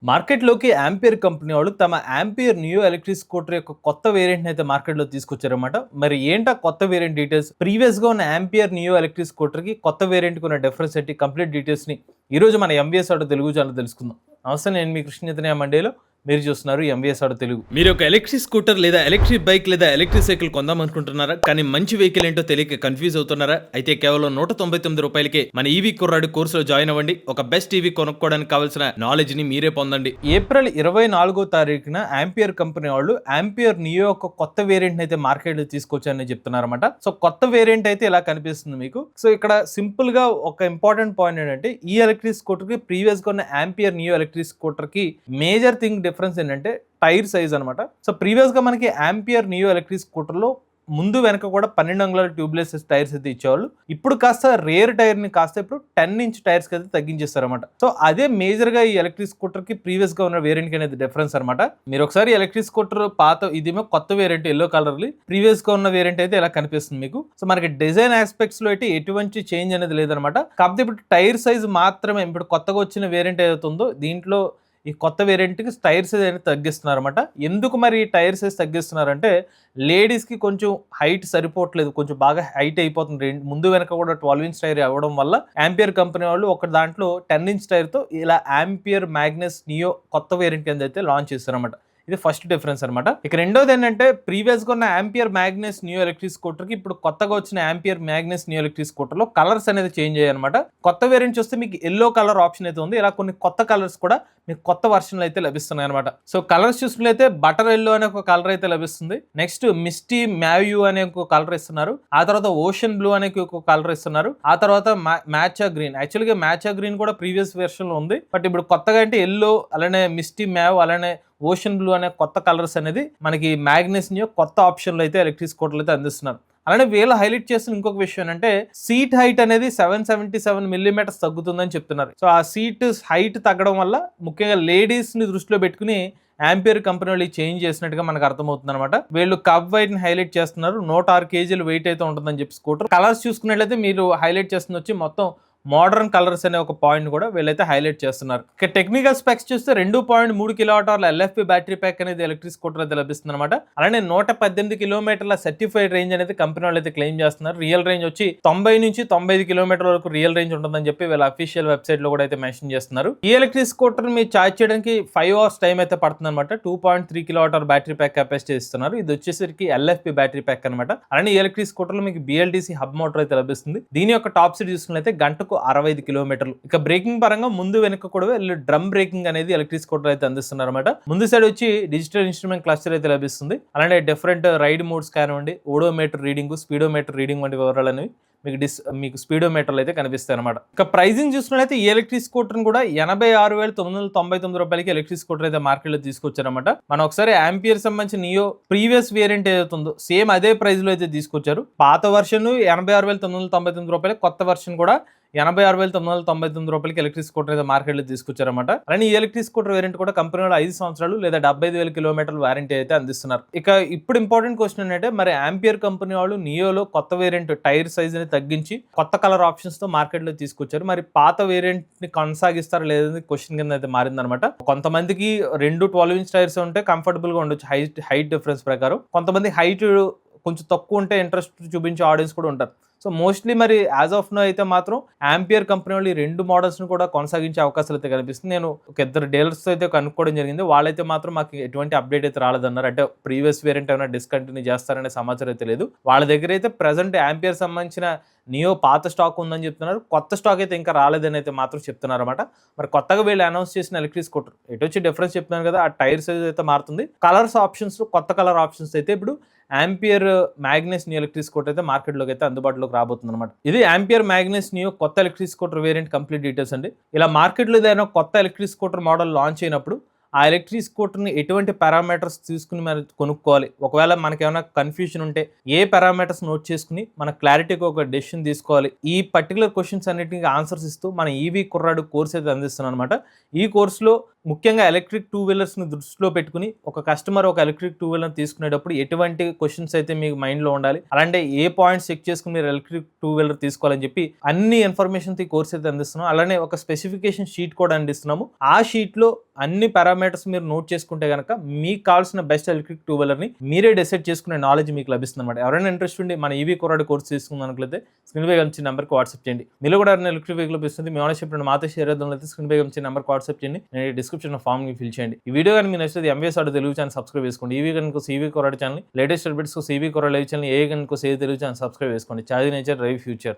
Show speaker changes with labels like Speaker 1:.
Speaker 1: మార్కెట్‌లోకి ampere company వాళ్ళు తమ యాంపియర్ నియో ఎలక్ట్రిక్ స్కూటర్ యొక్క కొత్త వేరియంట్‌ని అయితే మార్కెట్‌లో తీసుకొచ్చారన్నమాట. మరి ఏంటా కొత్త వేరియంట్ డీటెయిల్స్? ప్రీవియస్‌గా ఉన్న యాంపియర్ నియో ఎలక్ట్రిక్ స్కూటర్‌కి కొత్త వేరియంట్‌కి ఉన్న డిఫరెన్స్ ఏంటి? కంప్లీట్ డీటెయిల్స్‌ని ఈరోజు మన ఎంవీఎస్ ఆటో తెలుగు ఛానెల్‌లో తెలుసుకుందాం. నమస్తే, నేను మీ కృష్ణ చైతన్య మండేలో. మీరు చూస్తున్నారు ఎంవీఎస్ ఆటో తెలుగు. మీరు ఒక ఎలక్ట్రిక్ స్కూటర్ లేదా ఎలక్ట్రిక్ బైక్ లేదా ఎలక్ట్రిక్ సైకిల్ కొందాం అనుకుంటున్నారా? కానీ మంచి వెహికల్ ఏంటో తెలియక కన్ఫ్యూజ్ అవుతున్నారా? అయితే కేవలం ₹199 మన ఈవీ కుర్రాడు కోర్సులో జాయిన్ అవ్వండి. ఒక బెస్ట్ ఈవీ కొనుక్కోవడానికి కావాల్సిన నాలెడ్జ్ ని మీరే పొందండి. ఏప్రిల్ 24వ తారీఖున యాంపియర్ కంపెనీ వాళ్ళు యాంపియర్ నియో యొక్క కొత్త వేరియంట్ అయితే మార్కెట్ లో తీసుకొచ్చారని చెప్తున్నారన్నమాట. సో కొత్త వేరియంట్ అయితే ఇలా కనిపిస్తుంది మీకు. సో ఇక్కడ సింపుల్ గా ఒక ఇంపార్టెంట్ పాయింట్ ఏంటంటే, ఈ ఎలక్ట్రిక్ స్కూటర్ కి ప్రీవియస్ గా ఉన్న యాంపియర్ నియో ఎలక్ట్రిక్ స్కూటర్ కి మేజర్ థింగ్ డిఫరెన్స్ ఏంటంటే టైర్ సైజ్ అనమాట. సో ప్రీవియస్ గా మనకి యాంపియర్ నియో ఎలక్ట్రిక్ స్కూటర్ లో ముందు వెనక కూడా 12 అంగుళాల ట్యూబ్లెస్ టైర్స్ అయితే ఇచ్చేవాళ్ళు. ఇప్పుడు కాస్త రేర్ టైర్ ని కాస్త ఇప్పుడు 10 ఇంచ్ టైర్స్ కి అయితే తగ్గించేస్తారన్నమాట. సో అదే మేజర్ గా ఈ ఎలక్ట్రిక్ స్కూటర్ కి ప్రీవియస్ గా ఉన్న వేరియంట్ కి అనేది డిఫరెన్స్ అనమాట. మీరు ఒకసారి ఎలక్ట్రిక్ స్కూటర్ పాత ఇదేమో కొత్త వేరియంట్ ఎల్లో కలర్ లి, ప్రీవియస్ గా ఉన్న వేరియంట్ అయితే ఇలా కనిపిస్తుంది మీకు. సో మనకి డిజైన్ ఆస్పెక్ట్స్ లో అయితే ఎటువంటి చేంజ్ అనేది లేదనమాట. కాకపోతే ఇప్పుడు టైర్ సైజ్ మాత్రమే ఇప్పుడు కొత్తగా వచ్చిన వేరియంట్ ఏదైతుందో దీంట్లో ఈ కొత్త వేరియంట్కి టైర్ సైజ్ అనేది తగ్గిస్తున్నారు అనమాట. ఎందుకు మరి టైర్ సైజ్ తగ్గిస్తున్నారంటే, లేడీస్కి కొంచెం హైట్ సరిపోవట్లేదు, కొంచెం బాగా హైట్ అయిపోతుంది. ముందు వెనక కూడా 12 ఇంచ్ టైర్ అవ్వడం వల్ల యాంపియర్ కంపెనీ వాళ్ళు ఒక దాంట్లో 10 ఇంచ్ టైర్తో ఇలా యాంపియర్ మ్యాగ్నస్ నియో కొత్త వేరియంట్ కింద అయితే లాంచ్ చేస్తారన్నమాట. ఇది ఫస్ట్ డిఫరెన్స్ అనమాట. ఇక రెండోది ఏంటంటే, ప్రీవియస్ గా ఉన్న ampere Magnus neo electric scooter కి ఇప్పుడు కొత్తగా వచ్చిన ampere Magnus neo electric scooter లో కలర్స్ అనేది చేంజ్ అయ్యాయి అనమాట. కొత్త వేరియంట్ చూస్తే మీకు ఎల్లో కలర్ ఆప్షన్ అయితే ఉంది. ఇలా కొన్ని కొత్త కలర్స్ కూడా మీకు కొత్త వర్షన్లు అయితే లభిస్తున్నాయి అనమాట. సో కలర్స్ చూసుకున్నట్లయితే బటర్ ఎల్లో అనే ఒక కలర్ అయితే లభిస్తుంది. నెక్స్ట్ మిస్టీ మ్యావ్యూ అనే ఒక కలర్ ఇస్తున్నారు. ఆ తర్వాత ఓషన్ బ్లూ అనే ఒక కలర్ ఇస్తున్నారు. ఆ తర్వాత మ్యాచా గ్రీన్. యాక్చువల్గా మ్యాచా గ్రీన్ కూడా ప్రీవియస్ వెర్షన్ లో ఉంది, బట్ ఇప్పుడు కొత్తగా అంటే ఎల్లో, అలానే మిస్టీ మ్యావ్, అలానే ఓషన్ బ్లూ అనే కొత్త కలర్స్ అనేది మనకి మ్యాగ్నస్ నియో కొత్త ఆప్షన్లు అయితే ఎలక్ట్రిక్ స్కూటర్లు అయితే అందిస్తున్నారు. అలానే వీళ్ళు హైలైట్ చేసిన ఇంకొక విషయం ఏంటంటే, సీట్ హైట్ అనేది 777 మిల్లీమీటర్స్ తగ్గుతుందని చెప్తున్నారు. సో ఆ సీట్ హైట్ తగ్గడం వల్ల ముఖ్యంగా లేడీస్ ని దృష్టిలో పెట్టుకుని యాంపియర్ కంపెనీ వాళ్ళు చేంజ్ చేసినట్టుగా మనకు అర్థమవుతుంది అనమాట. వీళ్ళు కప్ వైట్ ని హైలైట్ చేస్తున్నారు. 106 కేజీలు వెయిట్ అయితే ఉంటుందని చెప్పి స్కూటర్. కలర్స్ చూసుకున్నట్లయితే మీరు హైలైట్ చేస్తుంది వచ్చి మొత్తం మోడర్న్ కలర్స్ అనే ఒక పాయింట్ కూడా వీళ్ళైతే హైలైట్ చేస్తున్నారు. ఇక టెక్నికల్ స్పెక్స్ చూస్తే 2.3 కిలోవాట్ ఎల్ఎఫ్పి బ్యాటరీ ప్యాక్ అనేది ఎలక్ట్రిక్ స్కూటర్ అయితే లభిస్తుంది అనమాట. అలానే 118 కిలోమీటర్ల సర్టిఫైడ్ రేంజ్ అనేది కంపెనీ వాళ్ళు అయితే క్లెయిమ్ చేస్తున్నారు. రియల్ రేంజ్ వచ్చి 90 నుంచి 95 కిలోమీటర్ల వరకు రియల్ రేంజ్ ఉంటుందని చెప్పి వీళ్ళ అఫీషియల్ వెబ్సైట్ లో కూడా అయితే మెన్షన్ చేస్తున్నారు. ఈ ఎలక్ట్రిక్ స్కూటర్ మీరు ఛార్జ్ చేయడానికి 5 అవర్స్ టైం అయితే పడుతుంది అనమాట. 2.3 కిలోవాట్ బ్యాటరీ ప్యాక్ కెపాసిటీ ఇస్తున్నారు. ఇది వచ్చేసరికి ఎల్ఎఫ్పి బ్యాటరీ ప్యాక్ అనమాట. అలానే ఈ ఎలక్ట్రిక్ స్కూటర్ లో మీకు బిఎల్డిసి హబ్ మోటార్ అయితే లభిస్తుంది. దీని యొక్క టాప్ స్పీడ్ చూసుకున్నట్లయితే గంటకు 65 కిలోమీటర్లు. ఇక బ్రేకింగ్ పరంగా ముందు వెనక కూడా డ్రమ్ బ్రేకింగ్ అనేది ఎలక్ట్రిక్ స్కూటర్ అయితే అందిస్తున్నారు అనమాట. ముందు సైడ్ వచ్చి డిజిటల్ ఇన్స్ట్రుమెంట్ క్లస్టర్ అయితే లభిస్తుంది. అలానే డిఫరెంట్ రైడ్ మోడ్స్ కానివ్వండి, ఓడోమీటర్ రీడింగ్, స్పీడోమీటర్ రీడింగ్ వంటి వివరాలు అనేవి మీకు స్పీడోమీటర్లు అయితే కనిపిస్తాయి అనమాట. ఇక ప్రైజింగ్ చూసుకున్నట్లయితే ఈ ఎలక్ట్రిక్ స్కూటర్ కూడా ₹86,999 ఎలక్ట్రిక్ స్కూటర్ అయితే మార్కెట్ లో తీసుకొచ్చారన్నమాట. మనం ఒకసారి యాంపియర్ సంబంధించిన నియో ప్రీవియస్ వేరియంట్ ఏదైతుందో సేమ్ అదే ప్రైస్ లో అయితే తీసుకొచ్చారు. పాత వర్షన్ ₹86,999, కొత్త వర్షన్ కూడా ₹86,999 ఎలక్ట్రిక్ స్కూటర్ అయితే మార్కెట్ లో తీసుకొచ్చారన్నమాట. అలానే ఈ ఎలక్ట్రిక్ స్కూటర్ వేరియంట్ కూడా కంపెనీ 5 సంవత్సరాలు లేదా 75,000 కిలోమీటర్ల వారంటీ అయితే అందిస్తున్నారు. ఇక ఇప్పుడు ఇంపార్టెంట్ క్వశ్చన్ ఏంటంటే, మరి యాంపియర్ కంపెనీ వాళ్ళు నియోలో కొత్త వేరియంట్ టైర్ సైజ్ ని తగ్గించి కొత్త కలర్ ఆప్షన్స్ తో మార్కెట్ లో తీసుకొచ్చారు. మరి పాత వేరియంట్ ని కొనసాగిస్తారా లేదని క్వశ్చన్ కింద అయితే మారిందనమాట. కొంతమందికి 12 ఇంచ్ టైర్స్ ఉంటే కంఫర్టబుల్ గా ఉండొచ్చు హైట్ డిఫరెన్స్ ప్రకారం. కొంతమంది హైట్ కొంచెం తక్కువ ఉంటే ఇంట్రెస్ట్ చూపించే ఆడియన్స్ కూడా ఉంటారు. సో మోస్ట్లీ మరి యాజ్ ఆఫ్ నో అయితే మాత్రం యాంపియర్ కంపెనీ వాళ్ళు ఈ 2 మోడల్స్ ను కూడా కొనసాగించే అవకాశాలు అయితే కనిపిస్తుంది. నేను ఒక 2 డీలర్స్ అయితే కనుక్కోవడం జరిగింది. వాళ్ళైతే మాత్రం మాకు ఎటువంటి అప్డేట్ అయితే రాలేదన్నారు. అంటే ప్రీవియస్ వేరియంట్ ఏమైనా డిస్కంటిన్యూ చేస్తారనే సమాచారం అయితే లేదు. వాళ్ళ దగ్గర అయితే ప్రెసెంట్ యాంపియర్ సంబంధించిన నియో పాత స్టాక్ ఉందని చెప్తున్నారు. కొత్త స్టాక్ అయితే ఇంకా రాలేదని అయితే మాత్రం చెప్తున్నారు అనమాట. మరి కొత్తగా వీళ్ళు అనౌన్స్ చేసిన ఎలక్ట్రిక్ స్కూటర్ ఎటు వచ్చి డిఫరెన్స్ చెప్తున్నారు కదా, ఆ టైర్ సైజ్ అయితే మారుతుంది. కలర్స్ ఆప్షన్స్, కొత్త కలర్ ఆప్షన్స్ అయితే ఇప్పుడు ampere Magnus neo electric scooter అయితే మార్కెట్లోకి అయితే అందుబాటులోకి రాబోతుంది అనమాట. ఇది యాంపియర్ మ్యాగ్నస్ నియో కొత్త electric scooter variant complete details అండి. ఇలా మార్కెట్లో ఏదైనా కొత్త ఎలక్ట్రిక్ స్కూటర్ మోడల్ లాంచ్ అయినప్పుడు ఆ ఎలక్ట్రిక్ స్కూటర్ని ఎటువంటి పారామీటర్స్ తీసుకుని మనం కొనుక్కోవాలి, ఒకవేళ మనకి ఏమైనా కన్ఫ్యూజన్ ఉంటే ఏ పారామీటర్స్ నోట్ చేసుకుని మన క్లారిటీగా ఒక డెసిషన్ తీసుకోవాలి, ఈ పర్టికులర్ క్వశ్చన్స్ అన్నిటికీ ఆన్సర్స్ ఇస్తూ మన ఈవీ కుర్రాడు కోర్స్ అయితే అందిస్తున్నాను అనమాట. ఈ కోర్సులో ముఖ్యంగా ఎలక్ట్రిక్ టూ వీలర్స్‌ని దృష్టిలో పెట్టుకొని ఒక కస్టమర్ ఒక ఎలక్ట్రిక్ టూ వీలర్ తీసుకునేటప్పుడు ఎటువంటి క్వెషన్స్ అయితే మీకు మైండ్‌లో ఉండాలి. అలాంటే ఏ పాయింట్స్ చెక్ చేసుకొని మీరు ఎలక్ట్రిక్ టూ వీలర్ తీసుకోవాలని చెప్పి అన్ని ఇన్ఫర్మేషన్‌తో ఈ కోర్స్ అయితే అందిస్తున్నాం. అలానే ఒక స్పెసిఫికేషన్ షీట్ కూడా అందిస్తున్నాము. ఆ షీట్‌లో అన్ని పారామీటర్స్ మీరు నోట్ చేసుకుంటే గనక మీకు కావాల్సిన బెస్ట్ ఎలక్ట్రిక్ టూ వీలర్‌ని మీరే డిసైడ్ చేసుకునే నాలెడ్జ్ మీకు లభిస్తుందన్నమాట. ఎవరైనా ఇంట్రెస్ట్ ఉండి మన ఈవీ కొరాడ్ కోర్స్ తీసుకుందామనుకుంటే స్క్రీన్ పై కనిపించే నెంబర్‌కి వాట్సాప్ చేయండి. మీలో కూడా ఎవరైనా ఎలక్ట్రిక్ వెహికల్ లభిస్తుంది మీ ఓనర్‌షిప్ మాతో షేర్ చేద్దాం స్క్రీన్ పై కనిపించే నెంబర్‌కి వాట్సాప్ చేయండి. నేను డిస్క్రిప్షన్‌లో ఫామ్‌ని ఫిల్ చేయండి. ఈ వీడియో కానీ మీకు నచ్చితే MVS auto Telugu channel subscribe చేసుకోండి. ఈవీ కనుక ఈవీ కొరాడ్ ఛానల్ లేటెస్ట్ అప్డేట్స్ కోసం ఈవీ కొరాడ్ లైవ్ ఛానల్ ఏ కనుక తెలుగు ఛానల్ సబ్స్క్రైబ్ చేసుకోండి. Charge nature drive future.